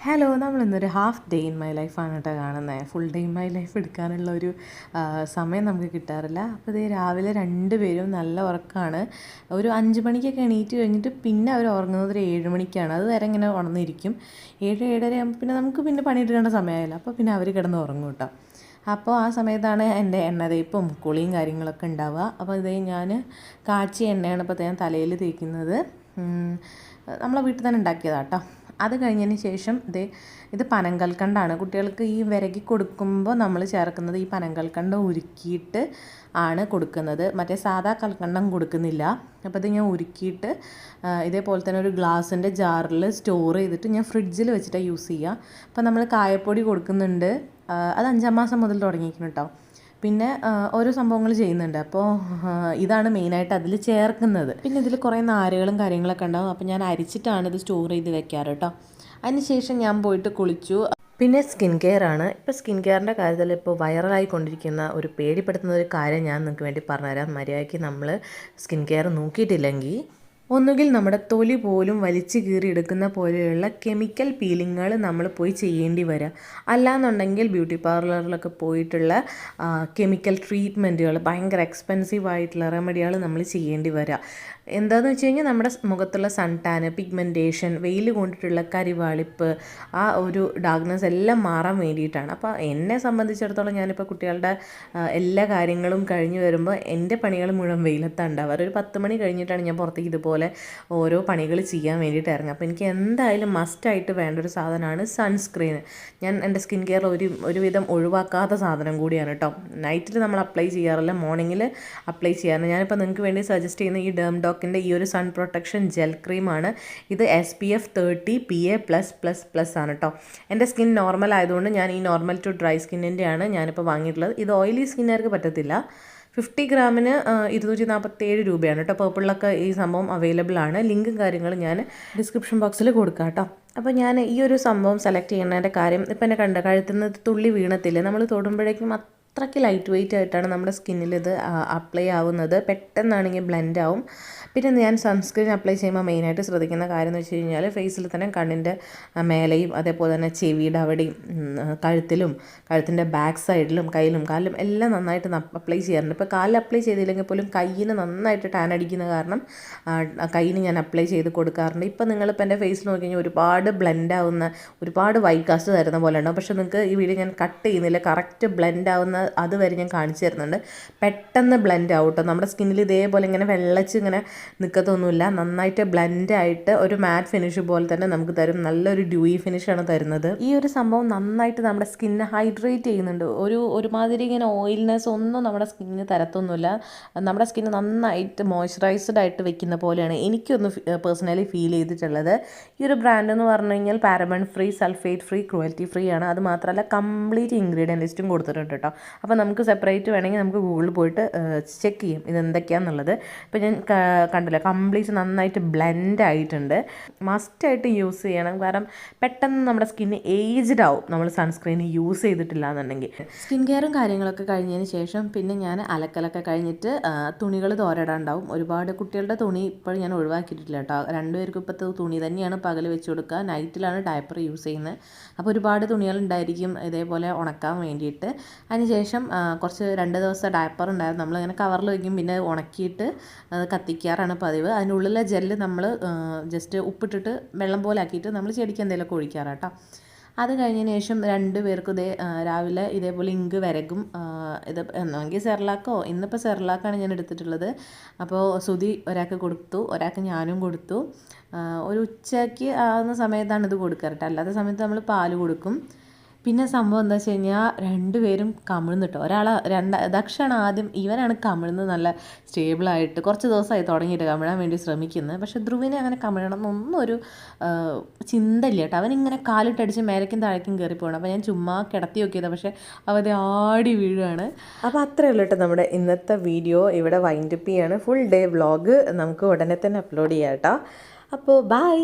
Hello, നമ്മളിന്നൊരു half day in my ലൈഫാണ് കേട്ടോ കാണുന്നത്. Full day in my life എടുക്കാനുള്ള ഒരു സമയം നമുക്ക് കിട്ടാറില്ല. അപ്പോൾ ഇത് രാവിലെ രണ്ടുപേരും നല്ല ഉറക്കമാണ്. ഒരു 5 മണിക്കൊക്കെ എണീറ്റ് കഴിഞ്ഞിട്ട് പിന്നെ അവർ ഉറങ്ങുന്നത് ഒരു 7 മണിക്കാണ്. അത് വരെ ഇങ്ങനെ ഉണർന്നിരിക്കും. 7-7:30 ആകുമ്പോൾ പിന്നെ നമുക്ക് പിന്നെ പണിയെടുക്കേണ്ട സമയമായില്ല. അപ്പോൾ പിന്നെ അവർ കിടന്ന് ഉറങ്ങും കേട്ടോ. അപ്പോൾ ആ സമയത്താണ് എൻ്റെ എണ്ണ തേപ്പും കുളിയും കാര്യങ്ങളൊക്കെ ഉണ്ടാവുക. അപ്പോൾ ഇതേ ഞാൻ കാച്ചിയ എണ്ണയാണ് ഇപ്പോൾ ഞാൻ തലയിൽ തേക്കുന്നത്. നമ്മളെ വീട്ടിൽ തന്നെ ഉണ്ടാക്കിയതാണ് കേട്ടോ. അത് കഴിഞ്ഞതിന് ശേഷം ഇത് പനങ്കൽക്കണ്ടാണ്. കുട്ടികൾക്ക് ഈ വിരകി കൊടുക്കുമ്പോൾ നമ്മൾ ചേർക്കുന്നത് ഈ പനങ്കൽക്കണ്ടം ഉരുക്കിയിട്ട് ആണ് കൊടുക്കുന്നത്. മറ്റേ സാധാ കൽക്കണ്ടം കൊടുക്കുന്നില്ല. അപ്പോൾ ഇത് ഞാൻ ഉരുക്കിയിട്ട് ഇതേപോലെ തന്നെ ഒരു ഗ്ലാസിൻ്റെ ജാറിൽ സ്റ്റോർ ചെയ്തിട്ട് ഞാൻ ഫ്രിഡ്ജിൽ വെച്ചിട്ടാണ് യൂസ് ചെയ്യുക. അപ്പോൾ നമ്മൾ കായപ്പൊടി കൊടുക്കുന്നുണ്ട്. അത് 5-ാം മാസം മുതൽ തുടങ്ങിയിരിക്കുന്നു കേട്ടോ. പിന്നെ ഓരോ സംഭവങ്ങൾ ചെയ്യുന്നുണ്ട്. അപ്പോൾ ഇതാണ് മെയിനായിട്ട് അതിൽ ചേർക്കുന്നത്. പിന്നെ ഇതിൽ കുറേ നാരുകളും കാര്യങ്ങളൊക്കെ ഉണ്ടാകും. അപ്പോൾ ഞാൻ അരിച്ചിട്ടാണ് ഇത് സ്റ്റോർ ചെയ്ത് വെക്കാറ് കേട്ടോ. അതിനുശേഷം ഞാൻ പോയിട്ട് കുളിച്ചു. പിന്നെ സ്കിൻ കെയർ ആണ്. ഇപ്പോൾ സ്കിൻ കെയറിൻ്റെ കാര്യത്തിൽ ഇപ്പോൾ വൈറലായിക്കൊണ്ടിരിക്കുന്ന ഒരു പേടിപ്പെടുത്തുന്ന ഒരു കാര്യം ഞാൻ നിങ്ങൾക്ക് വേണ്ടി പറഞ്ഞുതരാം. മര്യാദയ്ക്ക് നമ്മൾ സ്കിൻ കെയർ നോക്കിയിട്ടില്ലെങ്കിൽ ഒന്നുകിൽ നമ്മുടെ തൊലി പോലും വലിച്ചു കീറിയെടുക്കുന്ന പോലെയുള്ള കെമിക്കൽ പീലിങ്ങുകൾ നമ്മൾ പോയി ചെയ്യേണ്ടി വരിക. അല്ലാന്നുണ്ടെങ്കിൽ ബ്യൂട്ടി പാർലറിലൊക്കെ പോയിട്ടുള്ള കെമിക്കൽ ട്രീറ്റ്മെൻറ്റുകൾ, ഭയങ്കര എക്സ്പെൻസീവ് ആയിട്ടുള്ള റെമഡികൾ നമ്മൾ ചെയ്യേണ്ടി വരിക. എന്താണെന്ന് വെച്ച് കഴിഞ്ഞാൽ നമ്മുടെ മുഖത്തുള്ള സൺ ടാന്, പിഗ്മെൻറ്റേഷൻ, വെയിൽ കൊണ്ടിട്ടുള്ള കരിവാളിപ്പ്, ആ ഒരു ഡാർക്ക്നെസ് എല്ലാം മാറാൻ വേണ്ടിയിട്ടാണ്. അപ്പോൾ എന്നെ സംബന്ധിച്ചിടത്തോളം ഞാനിപ്പോൾ കുട്ടികളുടെ എല്ലാ കാര്യങ്ങളും കഴിഞ്ഞ് വരുമ്പോൾ എൻ്റെ പണികൾ മുഴുവൻ വെയിലത്താണ് ഉണ്ടാവുക. ഒരു 10 മണി കഴിഞ്ഞിട്ടാണ് ഞാൻ പുറത്തേക്ക് ഇതുപോലെ ഓരോ പണികൾ ചെയ്യാൻ വേണ്ടിയിട്ട് ഇറങ്ങുക. അപ്പോൾ എനിക്ക് എന്തായാലും മസ്റ്റായിട്ട് വേണ്ട ഒരു സാധനമാണ് സൺസ്ക്രീൻ. ഞാൻ എൻ്റെ സ്കിൻ കെയർ ഒരുവിധം ഒഴിവാക്കാത്ത സാധനം കൂടിയാണ് കേട്ടോ. നൈറ്റിൽ നമ്മൾ അപ്ലൈ ചെയ്യാറില്ല, മോർണിംഗിൽ അപ്ലൈ ചെയ്യാറുണ്ട്. ഞാനിപ്പോൾ നിങ്ങൾക്ക് വേണ്ടി സജസ്റ്റ് ചെയ്യുന്ന ഈ ഡെർംഡോക്കിൻ്റെ ഈ ഒരു സൺ പ്രൊട്ടക്ഷൻ ജെൽ ക്രീമാണ്. ഇത് SPF 30 PA+++ ആണ് കേട്ടോ. എൻ്റെ സ്കിൻ നോർമൽ ആയതുകൊണ്ട് ഞാൻ ഈ നോർമൽ ടു ഡ്രൈ സ്കിന്നിൻ്റെയാണ് ഞാനിപ്പോൾ വാങ്ങിയിട്ടുള്ളത്. ഇത് ഓയിലി സ്കിന്നുകാർക്ക് പറ്റത്തില്ല. 50 ഗ്രാമിന് 247 രൂപയാണ് കേട്ടോ. പേർപ്പിളിലൊക്കെ ഈ സംഭവം അവൈലബിൾ ആണ്. ലിങ്കും കാര്യങ്ങളും ഞാൻ ഡിസ്ക്രിപ്ഷൻ ബോക്സിൽ കൊടുക്കാം കേട്ടോ. അപ്പോൾ ഞാൻ ഈ ഒരു സംഭവം സെലക്ട് ചെയ്യുന്നതിൻ്റെ കാര്യം ഇപ്പം എന്നെ കഴുത്തുന്ന തുള്ളി വീണത്തില്ല. നമ്മൾ തൊടുമ്പോഴേക്കും അത്രയ്ക്ക് ലൈറ്റ് വെയിറ്റ് ആയിട്ടാണ് നമ്മുടെ സ്കിന്നിൽ ഇത് അപ്ലൈ ആവുന്നത്. പെട്ടെന്നാണെങ്കിൽ ബ്ലെൻഡ് ആവും. പിന്നെ ഞാൻ സൺസ്ക്രീൻ അപ്ലൈ ചെയ്യുമ്പോൾ മെയിനായിട്ട് ശ്രദ്ധിക്കുന്ന കാര്യം എന്ന് വെച്ച് കഴിഞ്ഞാൽ ഫേസിൽ തന്നെ കണ്ണിൻ്റെ മേലെയും അതേപോലെ തന്നെ ചെവിയുടെ അവിടെയും കഴുത്തിൻ്റെ ബാക്ക് സൈഡിലും കയ്യിലും കാലിലും എല്ലാം നന്നായിട്ട് അപ്ലൈ ചെയ്യാറുണ്ട്. ഇപ്പോൾ കാലിൽ അപ്ലൈ ചെയ്തില്ലെങ്കിൽ പോലും കയ്യിന് നന്നായിട്ട് ടാൻ അടിക്കുന്ന കാരണം കയ്യിന് ഞാൻ അപ്ലൈ ചെയ്ത് കൊടുക്കാറുണ്ട്. ഇപ്പോൾ നിങ്ങളിപ്പോൾ എൻ്റെ ഫേസിൽ നോക്കി കഴിഞ്ഞാൽ ഒരുപാട് ബ്ലെൻഡ് ആവുന്ന, ഒരുപാട് വൈറ്റ് കാസ്റ്റ് തരുന്ന പോലെ ഉണ്ടാവും. പക്ഷേ നിങ്ങൾക്ക് ഈ വീഡിയോ ഞാൻ കട്ട് ചെയ്യുന്നില്ല, കറക്റ്റ് ബ്ലെൻഡ് ആവുന്ന അതുവരെ ഞാൻ കാണിച്ചു തരുന്നുണ്ട്. പെട്ടെന്ന് ബ്ലെൻഡ് ആവും കേട്ടോ. നമ്മുടെ സ്കിന്നിൽ ഇതേപോലെ ഇങ്ങനെ വെള്ളച്ച് ഇങ്ങനെ നിൽക്കത്തൊന്നുമില്ല. നന്നായിട്ട് ബ്ലെൻഡ് ആയിട്ട് ഒരു മാറ്റ് ഫിനിഷ് പോലെ തന്നെ നമുക്ക് തരും. നല്ലൊരു ഡ്യൂയി ഫിനിഷാണ് തരുന്നത്. ഈ ഒരു സംഭവം നന്നായിട്ട് നമ്മുടെ സ്കിന്നെ ഹൈഡ്രേറ്റ് ചെയ്യുന്നുണ്ട്. ഒരുമാതിരി ഇങ്ങനെ ഓയിൽനെസ് ഒന്നും നമ്മുടെ സ്കിന്നിന് തരത്തൊന്നുമില്ല. നമ്മുടെ സ്കിന്ന് നന്നായിട്ട് മോയ്സ്ചറൈസ്ഡ് ആയിട്ട് വെക്കുന്ന പോലെയാണ് എനിക്കൊന്ന് പേഴ്സണലി ഫീൽ ചെയ്തിട്ടുള്ളത്. ഈ ഒരു ബ്രാൻഡ് എന്ന് പറഞ്ഞു കഴിഞ്ഞാൽ paraben free, sulphate free, cruelty free ആണ്. അത് മാത്രമല്ല കംപ്ലീറ്റ് ഇൻഗ്രീഡിയൻറ്റ് ലിസ്റ്റും കൊടുത്തിട്ടുണ്ട് കേട്ടോ. അപ്പോൾ നമുക്ക് സെപ്പറേറ്റ് വേണമെങ്കിൽ നമുക്ക് ഗൂഗിളിൽ പോയിട്ട് ചെക്ക് ചെയ്യും ഇതെന്തൊക്കെയാണെന്നുള്ളത്. ഇപ്പോൾ ഞാൻ കണ്ടില്ല, കംപ്ലീറ്റ് നന്നായിട്ട് ബ്ലെൻഡ് ആയിട്ടുണ്ട്. മസ്റ്റായിട്ട് യൂസ് ചെയ്യണം. കാരണം പെട്ടെന്ന് നമ്മുടെ സ്കിന്ന് ഏജ്ഡ് ആവും നമ്മൾ സൺസ്ക്രീൻ യൂസ് ചെയ്തിട്ടില്ല എന്നുണ്ടെങ്കിൽ. സ്കിൻ കെയറും കാര്യങ്ങളൊക്കെ കഴിഞ്ഞതിന് ശേഷം പിന്നെ ഞാൻ അലക്കലൊക്കെ കഴിഞ്ഞിട്ട് തുണികൾ തോരടാണ്ടാവും. ഒരുപാട് കുട്ടികളുടെ തുണി ഇപ്പോൾ ഞാൻ ഒഴിവാക്കിയിട്ടില്ല കേട്ടോ. 2 പേർക്കും ഇപ്പോഴത്തെ തുണി തന്നെയാണ് പകൽ വെച്ച് കൊടുക്കുക. നൈറ്റിലാണ് ഡയപ്പർ യൂസ് ചെയ്യുന്നത്. അപ്പോൾ ഒരുപാട് തുണികളുണ്ടായിരിക്കും ഇതേപോലെ ഉണക്കാൻ വേണ്ടിയിട്ട്. അതിനുശേഷം കുറച്ച് 2 ദിവസത്തെ ഡയപ്പർ ഉണ്ടായിരുന്നു. നമ്മളിങ്ങനെ കവറിൽ വയ്ക്കും, പിന്നെ ഉണക്കിയിട്ട് കത്തിക്കാറാണ് പതിവ്. അതിനുള്ളിലെ ജെല്ല് നമ്മൾ ജസ്റ്റ് ഉപ്പിട്ടിട്ട് വെള്ളം പോലെ ആക്കിയിട്ട് നമ്മൾ ചെടിക്ക് എന്തെങ്കിലുമൊക്കെ ഒഴിക്കാറ് കേട്ടോ. അത് കഴിഞ്ഞതിന് ശേഷം 2 പേർക്കും രാവിലെ ഇതേപോലെ ഇങ്ക് വരകും. ഇത് എന്നെങ്കിൽ സെർലാക്കോ, ഇന്നിപ്പോൾ സെർലാക്കാണ് ഞാൻ എടുത്തിട്ടുള്ളത്. അപ്പോൾ സുധി ഒരാൾക്ക് കൊടുത്തു, ഒരാൾക്ക് ഞാനും കൊടുത്തു. ഒരു ഉച്ചയ്ക്ക് ആവുന്ന സമയത്താണ് ഇത് കൊടുക്കാറ് കേട്ടോ. അല്ലാത്ത സമയത്ത് നമ്മൾ പാല് കൊടുക്കും. പിന്നെ സംഭവം എന്താ വെച്ച് കഴിഞ്ഞാൽ 2 പേരും കമിഴ്ന്നു കേട്ടോ. ദക്ഷാണ് ആദ്യം, ഇവനാണ് കമിഴ്ന്ന് നല്ല സ്റ്റേബിളായിട്ട് കുറച്ച് ദിവസമായി തുടങ്ങിയിട്ട് കമിഴാൻ വേണ്ടി ശ്രമിക്കുന്നത്. പക്ഷേ ധ്രുവിനെ അങ്ങനെ കമിഴണം എന്നൊന്നും ഒരു ചിന്തയില്ല കേട്ടോ. അവനിങ്ങനെ കാലിട്ടടിച്ച് മേലേക്കും താഴേക്കും കയറി പോകണം. അപ്പോൾ ഞാൻ ചുമ്മാ കിടത്തി നോക്കിയതാണ്, പക്ഷേ അവത് ആടി വീഴുകയാണ്. അപ്പോൾ അത്രയേ ഉള്ളൂ കേട്ടോ നമ്മുടെ ഇന്നത്തെ വീഡിയോ. ഇവിടെ വൈൻഡപ്പ് ചെയ്യാണ്. ഫുൾ ഡേ വ്ളോഗ് നമുക്ക് ഉടനെ തന്നെ അപ്ലോഡ് ചെയ്യാം കേട്ടോ. അപ്പോൾ ബൈ.